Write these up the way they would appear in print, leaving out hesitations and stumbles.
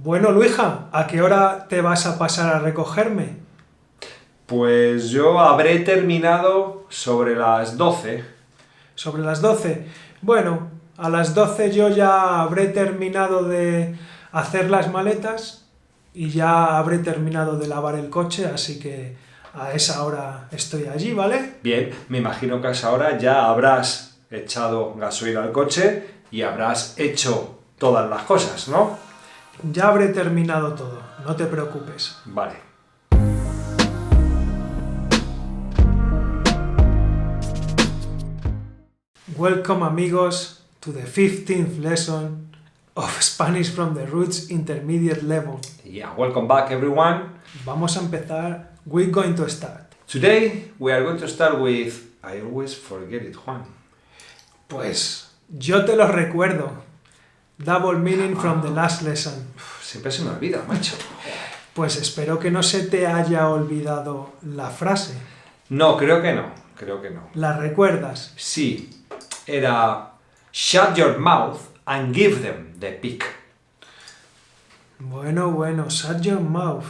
Bueno, Luija, ¿a qué hora te vas a pasar a recogerme? Pues yo habré terminado sobre las 12. ¿Sobre las 12? Bueno, a las 12 yo ya habré terminado de hacer las maletas y ya habré terminado de lavar el coche, así que a esa hora estoy allí, ¿vale? Bien, me imagino que a esa hora ya habrás echado gasoil al coche y habrás hecho todas las cosas, ¿no? Ya habré terminado todo, no te preocupes. Vale. Welcome, amigos, to the 15th lesson of Spanish from the Roots Intermediate Level. Yeah, welcome back everyone. Vamos a empezar. We're going to start. Today we are going to start with... I always forget it, Juan. Pues yo te lo recuerdo. Double meaning from the last lesson. Siempre se me olvida, macho. Pues espero que no se te haya olvidado la frase. No, creo que no. ¿La recuerdas? Sí, era shut your mouth and give them the pick. Bueno, shut your mouth.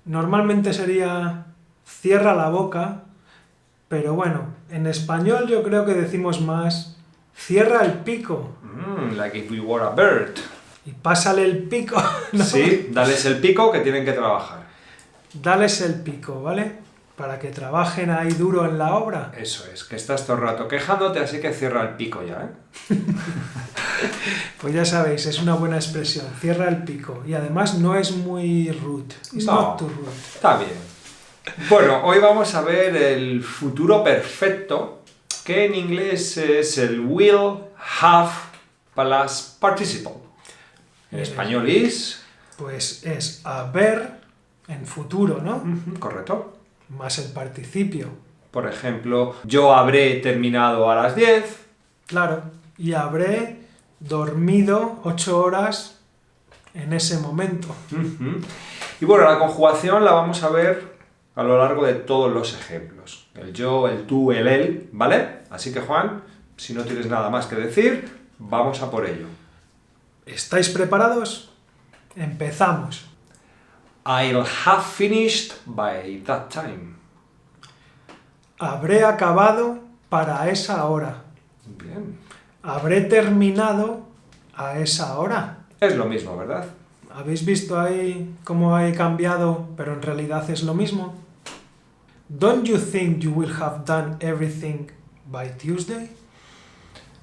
Normalmente sería cierra la boca, pero bueno, en español yo creo que decimos más cierra el pico Like if we were a bird. y pásale el pico, ¿no? Sí, dales el pico que tienen que trabajar. Dales el pico, ¿vale? Para que trabajen ahí duro en la obra. Eso es, que estás todo el rato quejándote, así que cierra el pico ya, ¿eh? Pues ya sabéis, es una buena expresión, cierra el pico. Y además no es muy rude. It's No. not too rude. Está bien. Bueno, hoy vamos a ver el futuro perfecto, que en inglés es el will, have, plus participle. En español es... Pues es haber en futuro, ¿no? Correcto. Más el participio. Por ejemplo, yo habré terminado a las 10. Claro. Y habré dormido 8 horas en ese momento. Y bueno, la conjugación la vamos a ver a lo largo de todos los ejemplos. El yo, el tú, el él, ¿vale? Así que Juan, si no tienes nada más que decir, vamos a por ello. ¿Estáis preparados? Empezamos. I'll have finished by that time. Habré acabado para esa hora. Bien. Habré terminado a esa hora. Es lo mismo, ¿verdad? ¿Habéis visto ahí cómo he cambiado, pero en realidad es lo mismo? Don't you think you will have done everything by Tuesday?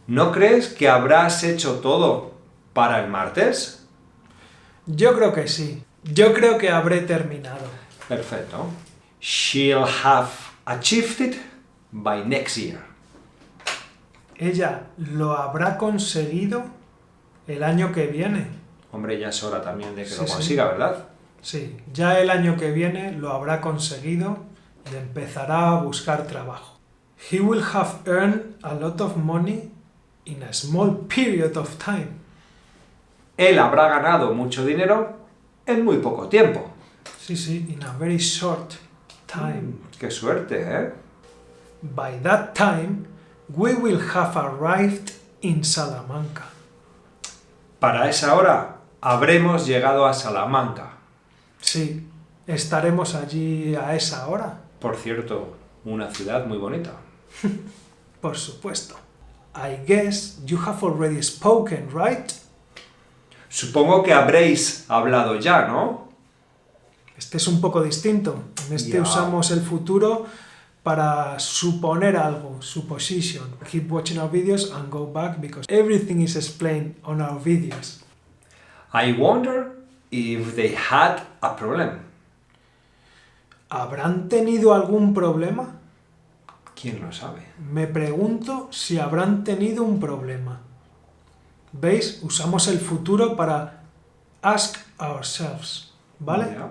¿No crees que habrás hecho todo para el martes? Yo creo que sí. Yo creo que habré terminado. Perfecto. She'll have achieved it by next year. Ella lo habrá conseguido el año que viene. Hombre, ya es hora también de que lo Sí. consiga, ¿verdad? Sí, ya el año que viene lo habrá conseguido y empezará a buscar trabajo. He will have earned a lot of money in a small period of time. Él habrá ganado mucho dinero en muy poco tiempo. Sí, in a very short time. ¡Qué suerte, eh! By that time, we will have arrived in Salamanca. Para esa hora habremos llegado a Salamanca. Sí, estaremos allí a esa hora, Por cierto, una ciudad muy bonita. por supuesto. I guess you have already spoken, right? Supongo que habréis hablado ya, ¿no? Este es un poco distinto. En este Ya. usamos el futuro para suponer algo, supposition. Keep watching our videos and go back because everything is explained on our videos. I wonder if they had a problem. ¿Habrán tenido algún problema? ¿Quién lo sabe? Me pregunto si habrán tenido un problema. ¿Veis? Usamos el futuro para ask ourselves, ¿vale? Ya.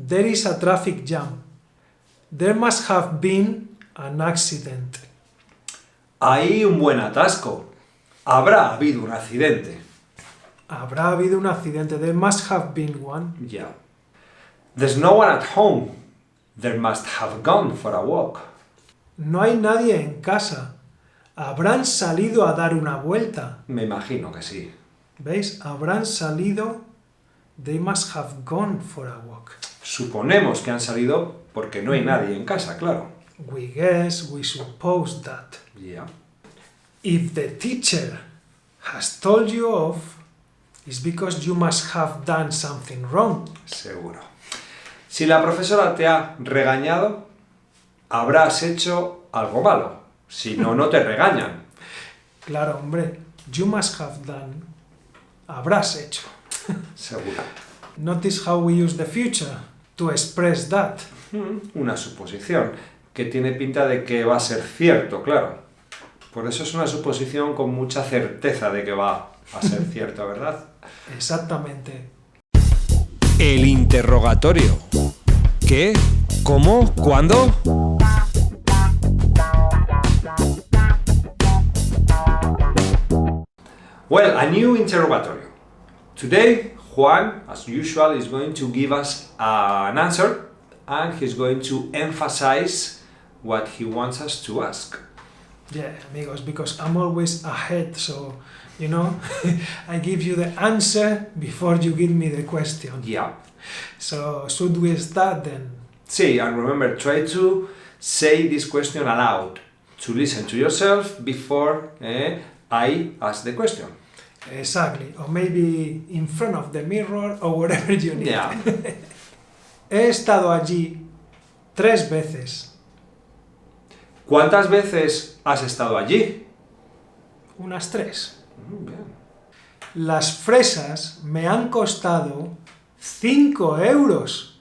There is a traffic jam. There must have been an accident. Hay un buen atasco. Habrá habido un accidente. Habrá habido un accidente. There must have been one. Ya. There's no one at home. There must have gone for a walk. No hay nadie en casa. Habrán salido a dar una vuelta. Me imagino que sí. ¿Veis? Habrán salido They must have gone for a walk. Suponemos que han salido porque no hay nadie en casa, claro. We guess, we suppose that. Yeah. If the teacher has told you off, it's because you must have done something wrong. Seguro. Si la profesora te ha regañado, habrás hecho algo malo. Si no, no te regañan. Claro, hombre, you must have done, habrás hecho. Seguro. Notice how we use the future to express that. Una suposición que tiene pinta de que va a ser cierto, claro. Por eso es una suposición con mucha certeza de que va a ser cierto, ¿verdad? Exactamente. El interrogatorio. ¿Qué? ¿Cómo? ¿Cuándo? Well, a new interrogatorio. Today, Juan, as usual, is going to give us an answer and he's going to emphasize what he wants us to ask. Yeah, amigos, because I'm always ahead, so, you know, I give you the answer before you give me the question. Yeah. So, should we start then? See, and remember, try to say this question aloud, to listen to yourself before I ask the question. Exactly, or maybe in front of the mirror or whatever you need. Yeah. He estado allí 3 veces. ¿Cuántas veces has estado allí? Unas 3. Bien. Las fresas me han costado 5 euros.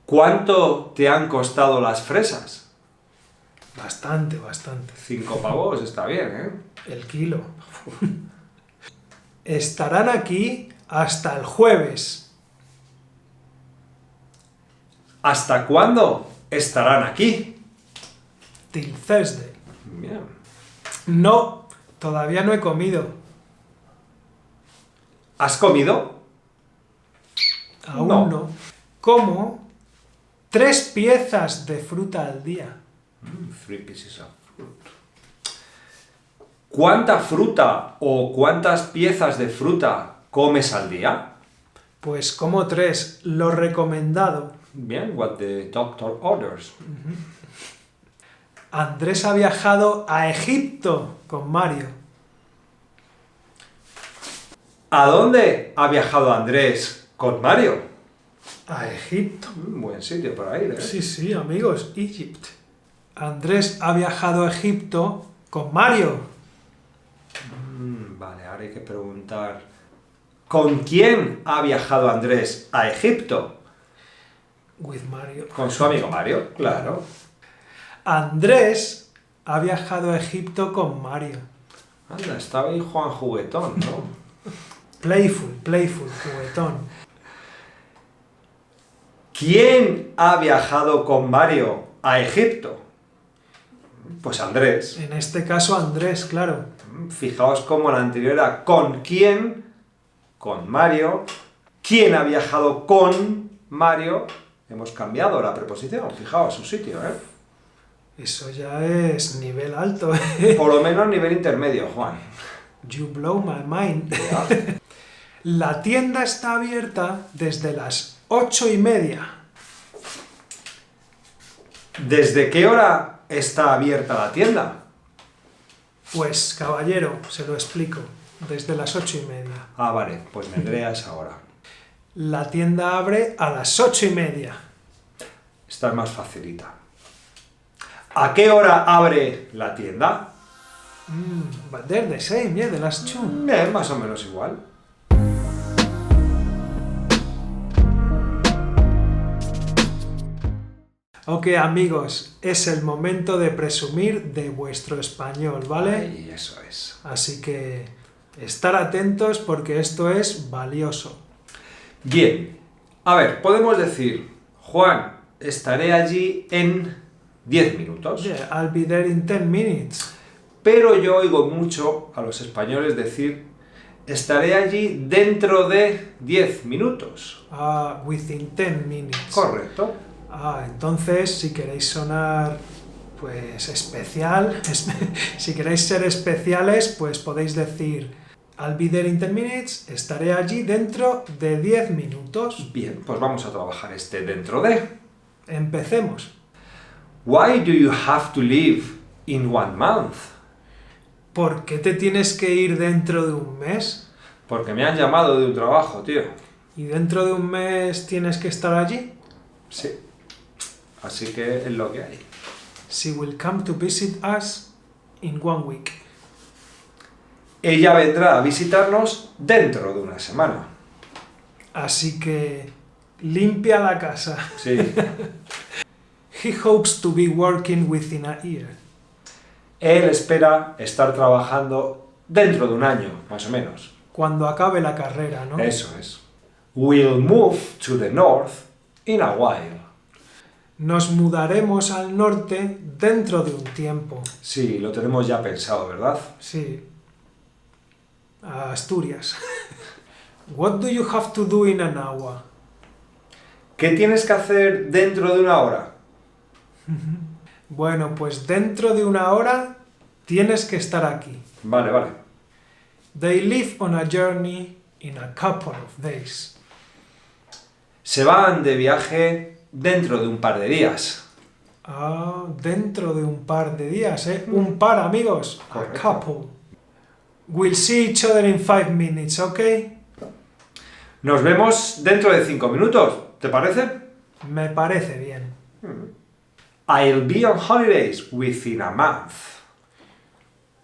¿Cuánto te han costado las fresas? Bastante, bastante. 5 pavos, está bien, ¿eh? El kilo. Estarán aquí hasta el jueves. ¿Hasta cuándo estarán aquí? Till Thursday. Bien. No, todavía no he comido. ¿Has comido? Aún No. no. Como 3 piezas de fruta al día. 3 pieces of fruit. ¿Cuánta fruta o cuántas piezas de fruta comes al día? Pues como 3, lo recomendado. Bien, what the doctor orders. Andrés ha viajado a Egipto con Mario. ¿A dónde ha viajado Andrés con Mario? ¿A Egipto? Buen sitio para ir, ¿eh? Sí, sí, amigos, Egypt. Andrés ha viajado a Egipto con Mario. Vale, ahora hay que preguntar, ¿con quién ha viajado Andrés a Egipto? With Mario. Con su amigo Mario, claro. Andrés ha viajado a Egipto con Mario. Anda, estaba ahí Juan Juguetón, ¿no? Playful, juguetón. ¿Quién ha viajado con Mario a Egipto? Pues Andrés. En este caso Andrés, claro. Fijaos cómo la anterior era ¿con quién? Con Mario. ¿Quién ha viajado con Mario? Hemos cambiado la preposición, fijaos su sitio, ¿eh? Eso ya es nivel alto. Por lo menos nivel intermedio, Juan. You blow my mind. La tienda está abierta desde las 8:30. ¿Desde qué hora está abierta la tienda? Pues, caballero, se lo explico. Desde las 8:30. Ah, vale, pues vendré a esa hora. La tienda abre a las 8:30. Esta es más facilita. ¿A qué hora abre la tienda? But they're the same, yeah, the last 2. Bien, más o menos igual. Ok, amigos, es el momento de presumir de vuestro español, ¿vale? Ay, eso es. Así que estar atentos porque esto es valioso. Bien. A ver, podemos decir, Juan, estaré allí en 10 minutos. Yeah, I'll be there in 10 minutes. Pero yo oigo mucho a los españoles decir, estaré allí dentro de 10 minutos. Within 10 minutes. Correcto. Entonces, si queréis sonar, pues, especial, si queréis ser especiales, pues podéis decir, I'll be there in 10 minutes. Estaré allí dentro de 10 minutos. Bien, pues vamos a trabajar este dentro de. Empecemos. Why do you have to leave in 1 month? ¿Por qué te tienes que ir dentro de un mes? Porque me han llamado de un trabajo, tío. ¿Y dentro de un mes tienes que estar allí? Sí. Así que es lo que hay. She will come to visit us in 1 week. Ella vendrá a visitarnos dentro de una semana. Así que limpia la casa. Sí. He hopes to be working within a year. Él espera estar trabajando dentro de un año, más o menos. Cuando acabe la carrera, ¿no? Eso es. We'll move to the north in a while. Nos mudaremos al norte dentro de un tiempo. Sí, lo tenemos ya pensado, ¿verdad? Sí. A Asturias. What do you have to do in an hour? ¿Qué tienes que hacer dentro de una hora? Bueno, pues dentro de una hora tienes que estar aquí. Vale, vale. They leave on a journey in a couple of days. Se van de viaje dentro de un par de días. Ah, dentro de un par de días, ¿eh? Un par, amigos. Correcto. A couple. We'll see each other in 5 minutes, ¿ok? Nos vemos dentro de 5 minutos, ¿te parece? Me parece bien. I'll be on holidays within a month.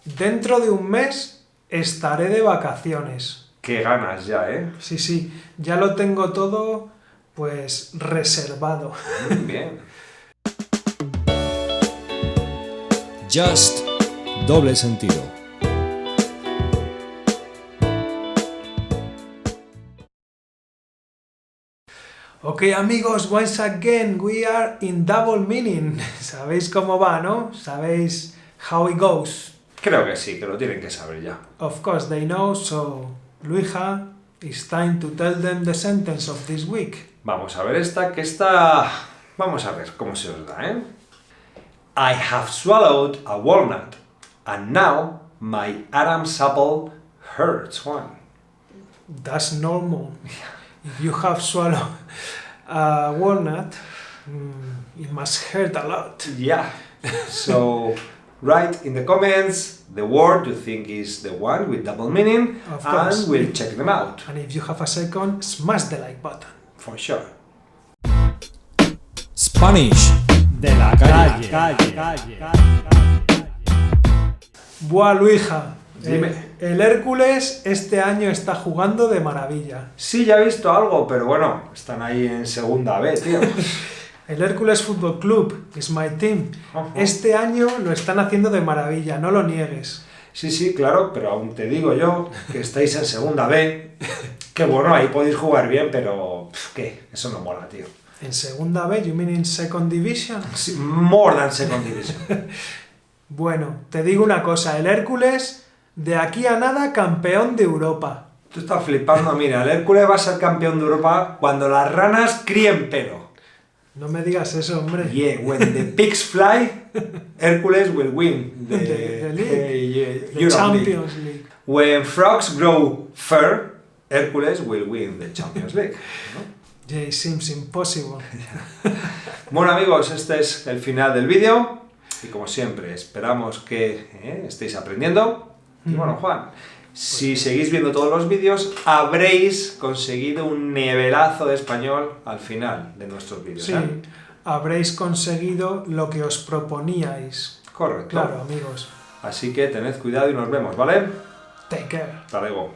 Dentro de un mes estaré de vacaciones. Qué ganas ya, ¿eh? Sí, sí, ya lo tengo todo, pues, reservado. Muy bien. Just doble sentido. Ok, amigos, once again, we are in double meaning. ¿Sabéis cómo va, no? ¿Sabéis how it goes? Creo que sí, que lo tienen que saber ya. Of course they know, so, Luija, it's time to tell them the sentence of this week. Vamos a ver esta, que está... Vamos a ver cómo se os da, ¿eh? I have swallowed a walnut, and now my Adam's apple hurts one. That's normal. If you have swallowed a walnut, it must hurt a lot. Yeah. So, write in the comments the word you think is the one with double meaning, Of course. and we'll check them out. And if you have a second, smash the like button. For sure. Spanish. De la calle. Buah, Luija. Dime. El Hércules este año está jugando de maravilla. Sí, ya he visto algo, pero bueno, están ahí en segunda B, tío. El Hércules Fútbol Club is my team. Ajá. Este año lo están haciendo de maravilla, no lo niegues. Sí, sí, claro, pero aún te digo yo que estáis en segunda B. Que bueno, ahí podéis jugar bien, pero... ¿Qué? Eso no mola, tío. En segunda B, you mean in second division? Sí, more than second division. Bueno, te digo una cosa, el Hércules, de aquí a nada, campeón de Europa. Tú estás flipando, mira, el Hércules va a ser campeón de Europa cuando las ranas críen pelo. No me digas eso, hombre. Yeah, when the pigs fly, Hércules will win The league. The Europe Champions League. League. When frogs grow fur, Hércules will win the Champions League. ¿no? Yeah, it seems impossible. Bueno amigos, este es el final del vídeo y como siempre esperamos que estéis aprendiendo. Y bueno, Juan, si seguís viendo todos los vídeos habréis conseguido un nivelazo de español al final de nuestros vídeos. Sí, habréis conseguido lo que os proponíais. Correcto. Claro, amigos. Así que tened cuidado y nos vemos, ¿vale? Take care. Hasta luego.